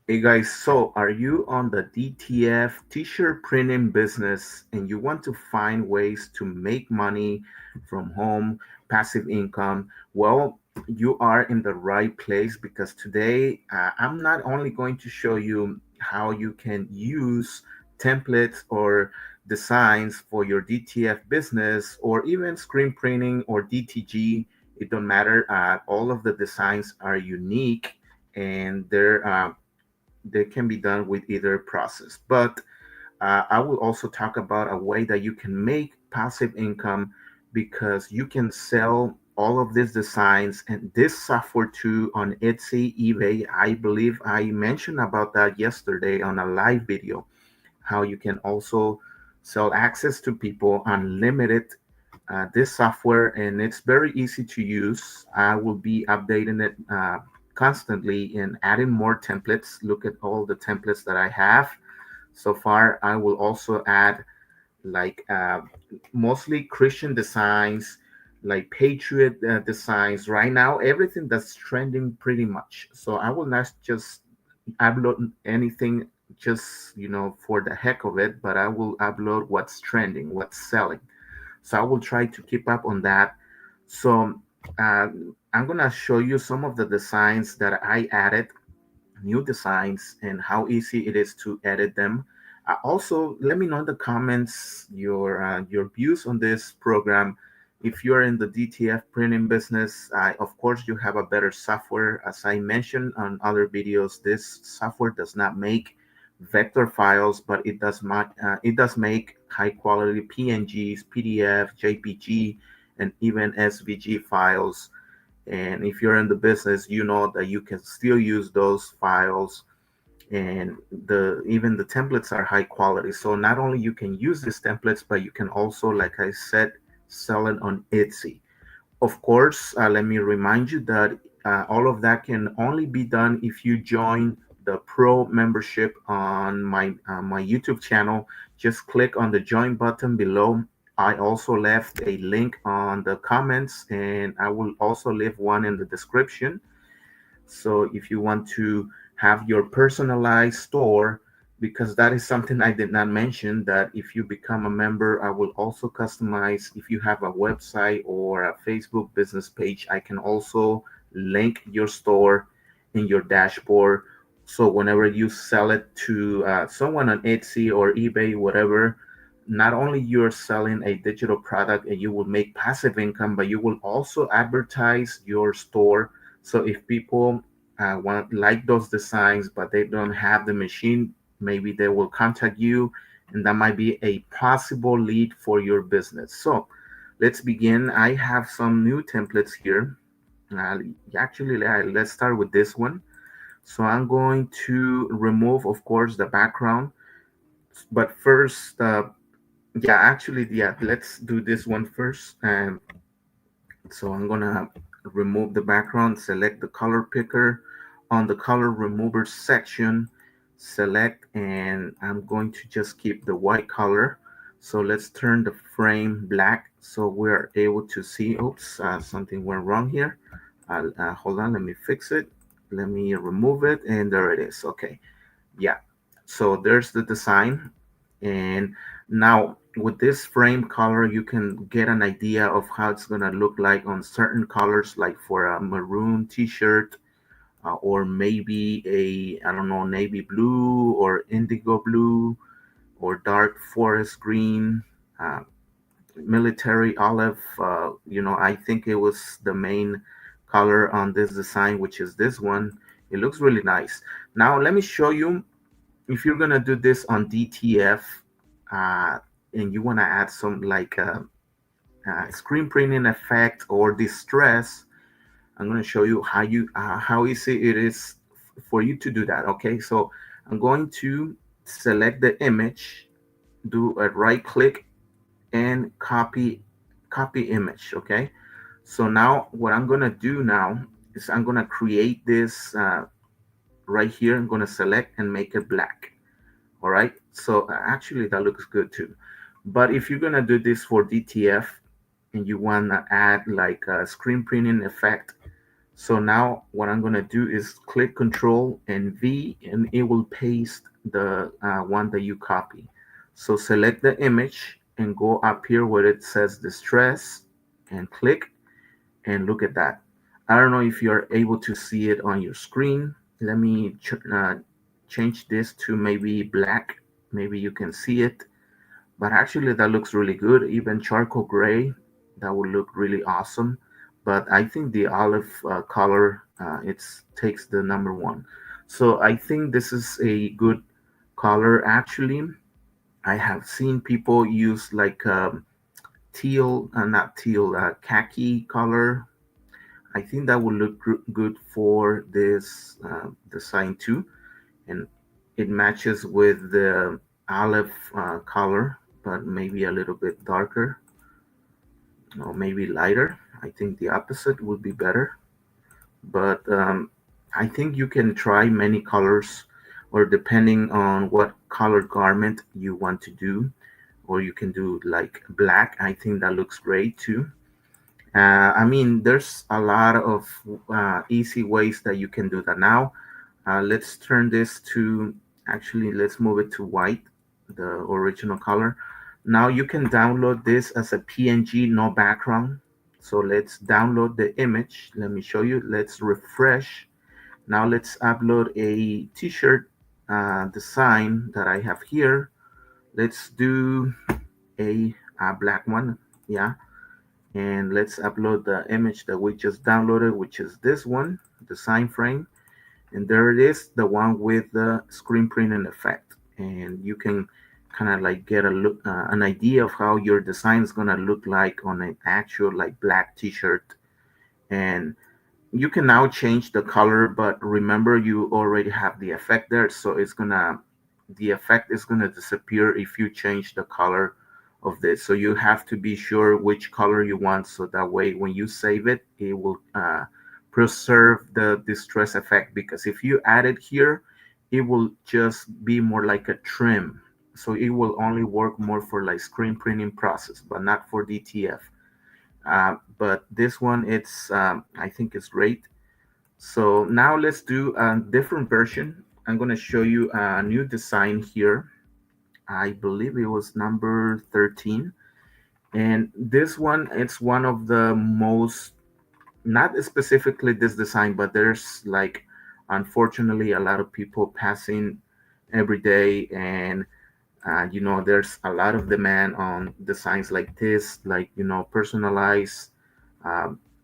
Hey guys, so are you on the DTF t-shirt printing business and you want to find ways to make money from home, passive income? Well, you are in the right place because today I'm not only going to show you how you can use templates or designs for your DTF business or even screen printing or DTG. It don't matter. All of the designs are unique and they can be done with either process. But I will also talk about a way that you can make passive income because you can sell all of these designs and this software too on Etsy, eBay. I believe I mentioned about that yesterday on a live video, how you can also sell access to people unlimited this software, and it's very easy to use. I will be updating it constantly and adding more templates. Look at all the templates that I have so far. I will also add like mostly Christian designs, like patriot designs. Right now, everything that's trending pretty much. So I will not just upload anything just for the heck of it, but I will upload what's trending, what's selling. So I will try to keep up on that. So uh, I'm gonna show you some of the designs that I added, new designs, and how easy it is to edit them. Also, let me know in the comments your views on this program. If you're in the DTF printing business, of course you have a better software. As I mentioned on other videos, this software does not make vector files, but it does make high quality PNGs, PDF, JPG, and even SVG files. And if you're in the business, you know that you can still use those files, and the even the templates are high quality. So not only you can use these templates, but you can also, like I said, sell it on Etsy. Of course, let me remind you that all of that can only be done if you join the pro membership on my YouTube channel. Just click on the join button below. I also left a link on the comments, and I will also leave one in the description. So if you want to have your personalized store, because that is something I did not mention, that if you become a member, I will also customize. If you have a website or a Facebook business page, I can also link your store in your dashboard. So whenever you sell it to someone on Etsy or eBay, whatever, not only you're selling a digital product and you will make passive income, but you will also advertise your store. So if people want like those designs, but they don't have the machine, maybe they will contact you, and that might be a possible lead for your business. So let's begin. I have some new templates here. Uh, let's start with this one. So I'm going to remove, of course, the background. But first, let's do this one first. And so I'm gonna remove the background, select the color picker. On the color remover section, select, and I'm going to just keep the white color. So let's turn the frame black so we're able to see. Oops, something went wrong here. Hold on, let me fix it. Let me remove it, and there it is. Okay, yeah. So there's the design. And now with this frame color, you can get an idea of how it's going to look like on certain colors, like for a maroon t-shirt, or maybe I don't know, navy blue or indigo blue or dark forest green, uh, military olive. I think it was the main color on this design, which is this one. It looks really nice. Now let me show you, if you're gonna do this on DTF, uh, and you wanna add some like screen printing effect or distress, I'm gonna show you how easy it is for you to do that. Okay, so I'm going to select the image, do a right click, and copy image. Okay, so now what I'm gonna do now is I'm gonna create this right here. I'm gonna select and make it black. All right. So actually, that looks good too. But if you're gonna do this for DTF and you wanna add like a screen printing effect, So now what I'm going to do is click Control and V, and it will paste the one that you copy. So select the image and go up here where it says distress and click, and look at that. I don't know if you're able to see it on your screen. Let me change this to maybe black. Maybe you can see it, but actually that looks really good. Even charcoal gray, that would look really awesome. But I think the olive color, it takes the number one. So I think this is a good color. Actually, I have seen people use like teal, not teal, khaki color. I think that would look good for this design too, and it matches with the olive color, but maybe a little bit darker or maybe lighter. I think the opposite would be better, but I think you can try many colors, or depending on what color garment you want to do, or you can do like black. I think that looks great too. I mean, there's a lot of easy ways that you can do that. Now, let's turn this to, actually, let's move it to white, the original color. Now you can download this as a PNG, no background. So let's download the image. Let me show you. Let's refresh. Now let's upload a t-shirt design that I have here. Let's do a black one. Yeah, and let's upload the image that we just downloaded, which is this one, the sign frame. And there it is, the one with the screen printing effect. And you can kind of like get a look, an idea of how your design is going to look like on an actual like black t-shirt. And you can now change the color, but remember you already have the effect there, so the effect is gonna disappear if you change the color of this. So you have to be sure which color you want, so that way when you save it, it will preserve the distress effect. Because if you add it here, it will just be more like a trim, so it will only work more for like screen printing process, but not for DTF. But this one, it's I think it's great. So now let's do a different version. I'm going to show you a new design here. I believe it was number 13. And this one, it's one of the most, not specifically this design, but there's like, unfortunately, a lot of people passing every day. And there's a lot of demand on designs like this, like, personalized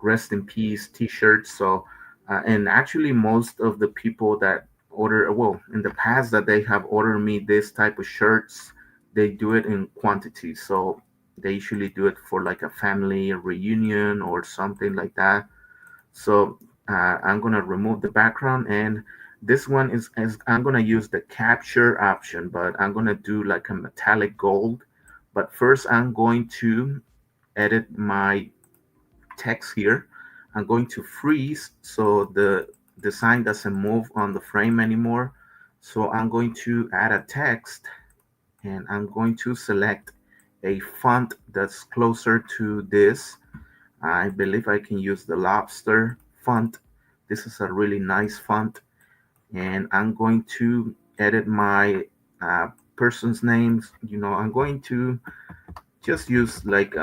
rest in peace t-shirts. So, and actually, most of the people that order, well, in the past that they have ordered me this type of shirts, they do it in quantity. So they usually do it for like a family reunion or something like that. So I'm gonna remove the background, and this one is I'm gonna use the capture option, but I'm gonna do like a metallic gold. But first, I'm going to edit my text here. I'm going to freeze so the design doesn't move on the frame anymore. So I'm going to add a text, and I'm going to select a font that's closer to this. I believe I can use the lobster font. This is a really nice font. And I'm going to edit my person's names. I'm going to just use like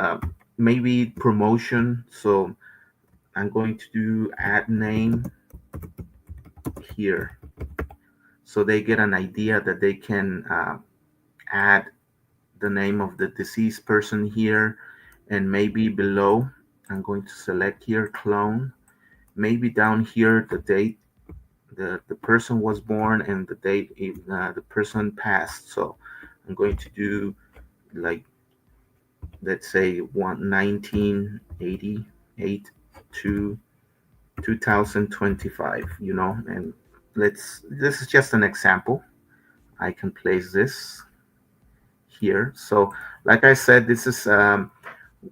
maybe promotion. So I'm going to do add name here, so they get an idea that they can add the name of the deceased person here. And maybe below, I'm going to select here clone, maybe down here the date the person was born and the date the person passed. So I'm going to do like, let's say, 1988 to 2025, and this is just an example. I can place this here. So like I said, this is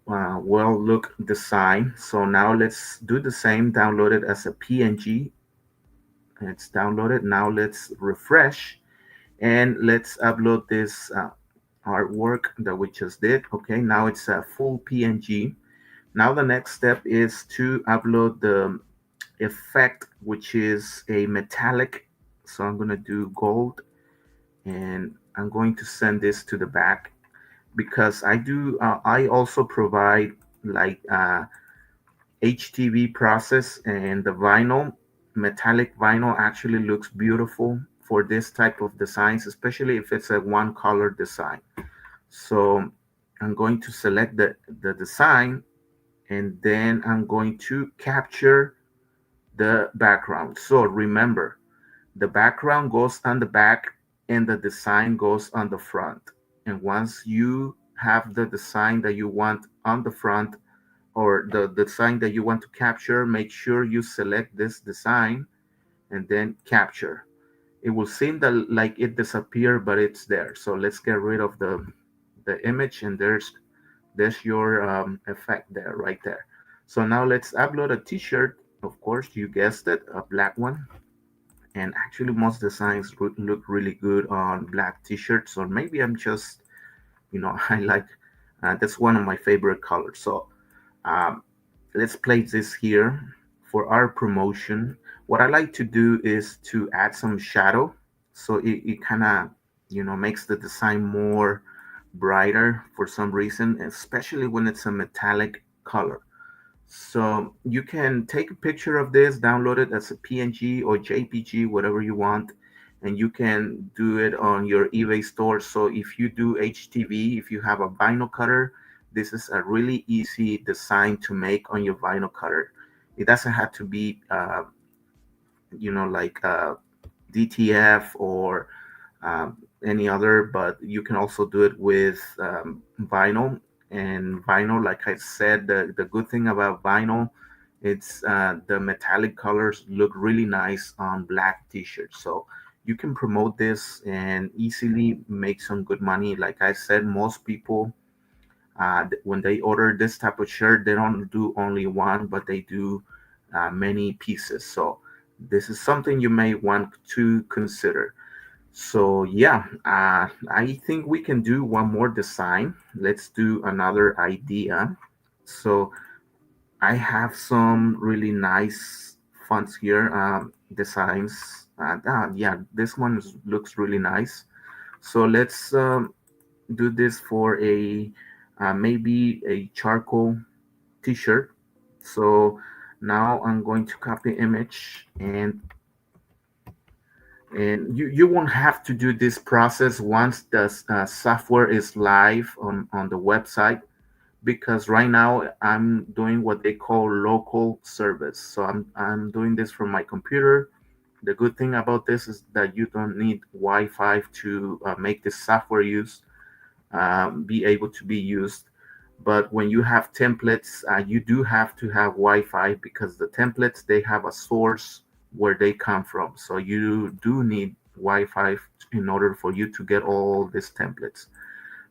well look design. So now let's do the same, download it as a PNG. It's downloaded. Now let's refresh, and let's upload this artwork that we just did. Okay, now it's a full PNG. Now the next step is to upload the effect, which is a metallic. So I'm going to do gold, and I'm going to send this to the back because I also provide like HTV process, and the vinyl, metallic vinyl actually looks beautiful for this type of designs, especially if it's a one color design. So I'm going to select the design, and then I'm going to capture the background. So remember, the background goes on the back and the design goes on the front. And once you have the design that you want on the front, or the design that you want to capture, make sure you select this design and then capture. It will seem that like it disappeared, but it's there. So let's get rid of the image, and there's your effect there, right there. So now let's upload a t-shirt. Of course, you guessed it, a black one. And actually, most designs look really good on black t-shirts, or maybe I'm just, I like, that's one of my favorite colors. So um, let's place this here for our promotion. What I like to do is to add some shadow, so it kind of, makes the design more brighter for some reason, especially when it's a metallic color. So you can take a picture of this, download it as a PNG or JPG, whatever you want, and you can do it on your eBay store. So if you do HTV, if you have a vinyl cutter, this is a really easy design to make on your vinyl cutter. It doesn't have to be, like DTF or any other, but you can also do it with vinyl. And vinyl, like I said, the good thing about vinyl, it's the metallic colors look really nice on black t-shirts. So you can promote this and easily make some good money. Like I said, most people, when they order this type of shirt, they don't do only one, but they do many pieces. So this is something you may want to consider. So yeah, I think we can do one more design. Let's do another idea. So I have some really nice fonts here, designs. Yeah, this one looks really nice. So let's do this for a maybe a charcoal T-shirt. So now I'm going to copy image, and you won't have to do this process once the software is live on the website, because right now I'm doing what they call local service. So I'm doing this from my computer. The good thing about this is that you don't need Wi-Fi to make this software be able to be used. But when you have templates, you do have to have Wi-Fi, because the templates, they have a source where they come from. So you do need Wi-Fi in order for you to get all these templates.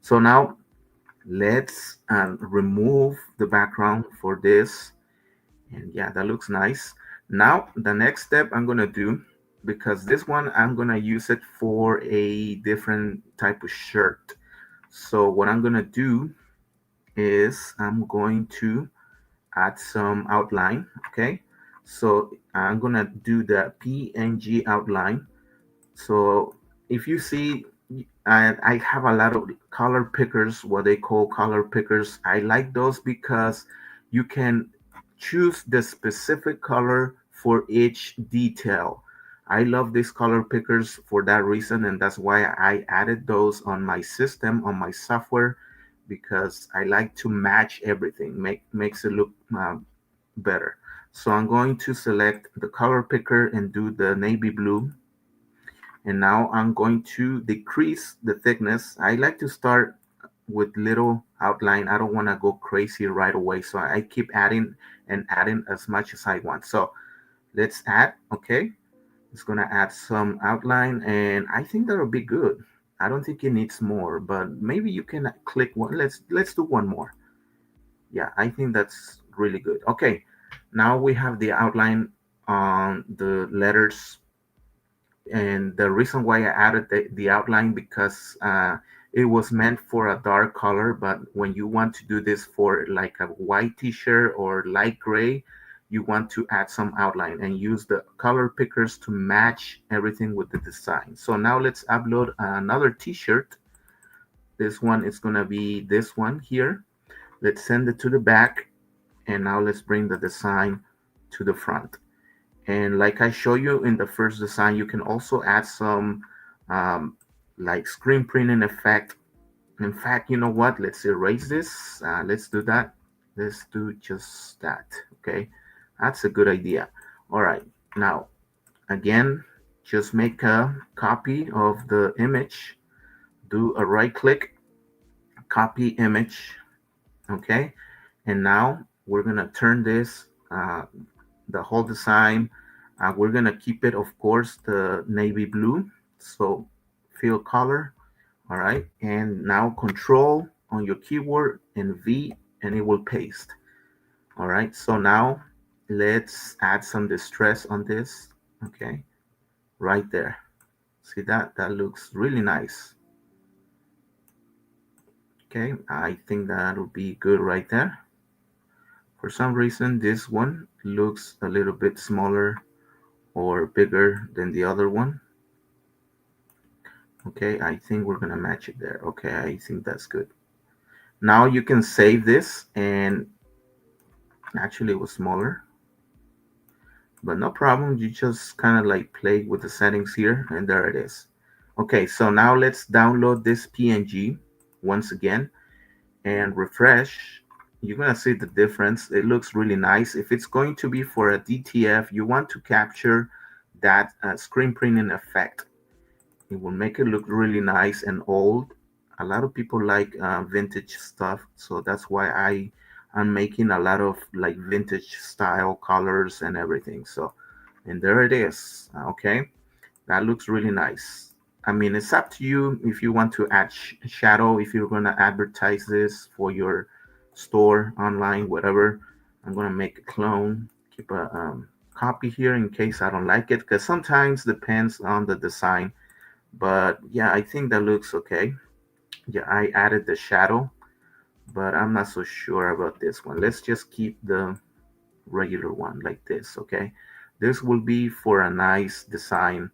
So now let's remove the background for this. And yeah, that looks nice. Now the next step I'm gonna do, because this one I'm gonna use it for a different type of shirt. So what I'm gonna do is I'm going to add some outline. Okay, so I'm gonna do the PNG outline. So if you see, I have a lot of color pickers, what they call color pickers. I like those because you can choose the specific color for each detail. I love these color pickers for that reason, and that's why I added those on my system, on my software, because I like to match everything, makes it look better. So I'm going to select the color picker and do the navy blue. And now I'm going to decrease the thickness. I like to start with little outline. I don't want to go crazy right away. So I keep adding and adding as much as I want. So let's add, okay. It's gonna add some outline, and I think that'll be good. I don't think it needs more, but maybe you can click one. Let's do one more. Yeah, I think that's really good. Okay, now we have the outline on the letters, and the reason why I added the outline, because it was meant for a dark color, but when you want to do this for like a white t-shirt or light gray, you want to add some outline and use the color pickers to match everything with the design. So now let's upload another t-shirt. This one is going to be this one here. Let's send it to the back, and now let's bring the design to the front. And like I show you in the first design, you can also add some um, like screen printing effect. In fact, you know what? Let's erase this. Let's do that. Let's do just that. Okay, that's a good idea. All right, now again, just make a copy of the image. Do a right click, copy image. Okay, and now we're gonna turn this the whole design. We're gonna keep it, of course, the navy blue. So fill color. All right, and now control on your keyboard and V, and it will paste. All right, so now let's add some distress on this. Okay, right there. See that? That looks really nice. Okay, I think that'll be good right there. For some reason, this one looks a little bit smaller or bigger than the other one. Okay, I think we're gonna match it there. Okay, I think that's good. Now you can save this, and actually it was smaller, but no problem. You just kind of like play with the settings here, and there it is. Okay, so now let's download this PNG once again and refresh. You're gonna see the difference. It looks really nice. If it's going to be for a DTF, you want to capture that screen printing effect. It will make it look really nice and old. A lot of people like vintage stuff, so that's why I'm making a lot of like vintage style colors and everything. So, and there it is. Okay, that looks really nice. I mean, it's up to you if you want to add shadow, if you're going to advertise this for your store, online, whatever. I'm going to make a clone, keep a copy here in case I don't like it, because sometimes depends on the design. But yeah, I think that looks okay. Yeah, I added the shadow, but I'm not so sure about this one. Let's just keep the regular one like this, okay? This will be for a nice design.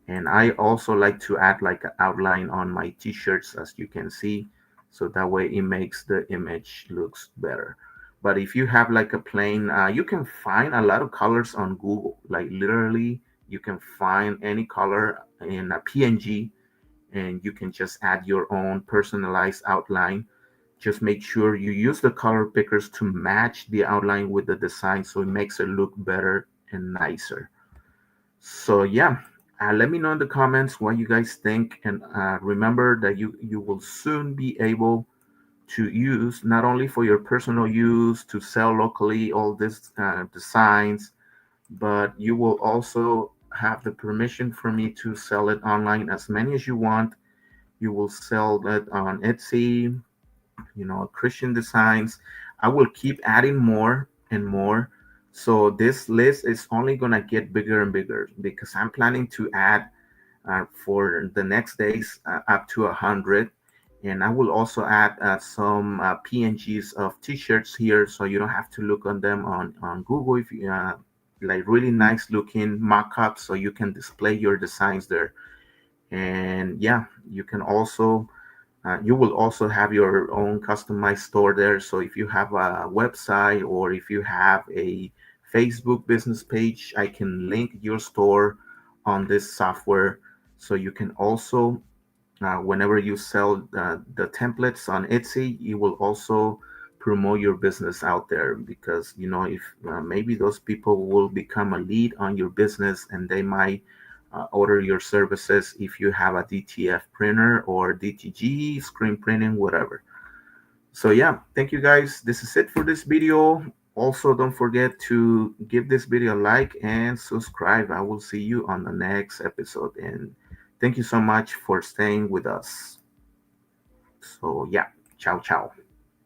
And I also like to add like an outline on my t-shirts, as you can see, so that way it makes the image looks better. But if you have like a plain, you can find a lot of colors on Google. Like literally, you can find any color in a PNG, and you can just add your own personalized outline. Just make sure you use the color pickers to match the outline with the design, so it makes it look better and nicer. So yeah, let me know in the comments what you guys think, and remember that you will soon be able to use not only for your personal use to sell locally all these designs, but you will also have the permission for me to sell it online as many as you want. You will sell it on Etsy, Christian designs. I will keep adding more and more. So this list is only gonna get bigger and bigger because I'm planning to add for the next days up to 100, and I will also add some PNGs of T-shirts here, so you don't have to look on them on Google. If you like really nice looking mock-ups, so you can display your designs there. And yeah, you will also have your own customized store there. So if you have a website or if you have a Facebook business page, I can link your store on this software. So you can also, whenever you sell the templates on Etsy, you will also promote your business out there, because if maybe those people will become a lead on your business, and they might order your services if you have a DTF printer or DTG screen printing, whatever. So yeah, thank you guys. This is it for this video. Also, don't forget to give this video a like and subscribe. I will see you on the next episode, and thank you so much for staying with us. So yeah, ciao ciao.